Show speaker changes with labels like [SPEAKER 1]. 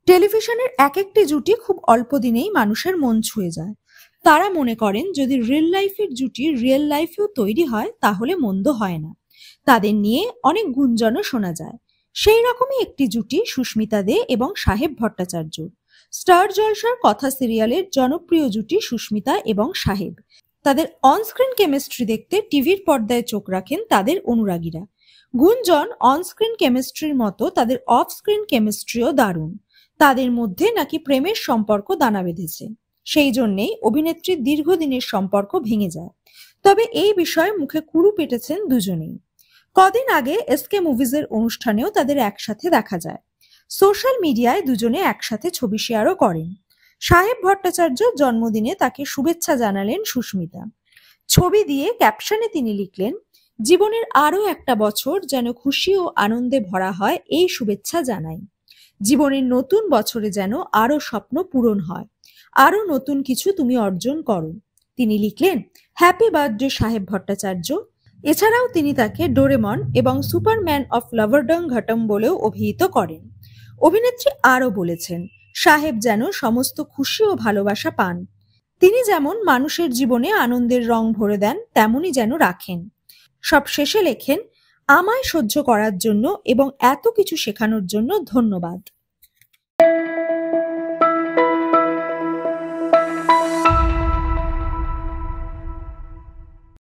[SPEAKER 1] টেলিভিশনের এক একটি জুটি খুব অল্প দিনেই মানুষের মন ছুঁয়ে যায়। তারা মনে করেন যদি রিয়েল লাইফের জুটি রিয়েল লাইফেও তৈরি হয় তাহলে মন্দ হয় না। তাদের নিয়ে অনেক গুঞ্জনও শোনা যায়। সেই রকমই একটি জুটি সুস্মিতা দে এবং সাহেব ভট্টাচার্য। স্টার জলসার কথা সিরিয়ালের জনপ্রিয় জুটি সুস্মিতা এবং সাহেব। তাদের অনস্ক্রিন কেমিস্ট্রি দেখতে টিভির পর্দায় চোখ রাখেন তাদের অনুরাগীরা। গুঞ্জন অনস্ক্রিন কেমিস্ট্রির মতো তাদের অফ স্ক্রিন কেমিস্ট্রিও দারুণ। তাদের মধ্যে নাকি প্রেমের সম্পর্ক দানা বেঁধেছে। সেই জন্যেই অভিনেত্রীর দীর্ঘদিনের সম্পর্ক ভেঙে যায়। তবে এই বিষয়ে মুখে কুরু পেটেছেন দুজনেই। কদিন আগে এসকে মুভিজের অনুষ্ঠানেও তাদের একসাথে দেখা যায়। সোশ্যাল মিডিয়ায় দুজনে একসাথে ছবি শেয়ারও করেন। সাহেব ভট্টাচার্য জন্মদিনে তাকে শুভেচ্ছা জানালেন সুস্মিতা। ছবি দিয়ে ক্যাপশনে তিনি লিখলেন, জীবনের আরো একটা বছর যেন খুশি ও আনন্দে ভরা হয়, এই শুভেচ্ছা জানাই। জীবনের নতুন বছরে যেন আরো স্বপ্ন পূরণ হয়, আরো নতুন কিছু তুমি অর্জন করো। তিনি লিখলেন, হ্যাপি বার্থডে সাহেব ভট্টাচার্য। এছাড়াও তিনি তাকে ডোরেমন এবং সুপারম্যান অফ লাভারডং ঘটম বলেও অভিহিত করেন। অভিনেত্রী আরও বলেছেন, সাহেব যেন সমস্ত খুশি ও ভালোবাসা পান। তিনি যেমন মানুষের জীবনে আনন্দের রং ভরে দেন তেমনই যেন রাখেন। সব শেষে লেখেন, আমায় সহ্য করার জন্য এবং এত কিছু শেখানোর জন্য ধন্যবাদ।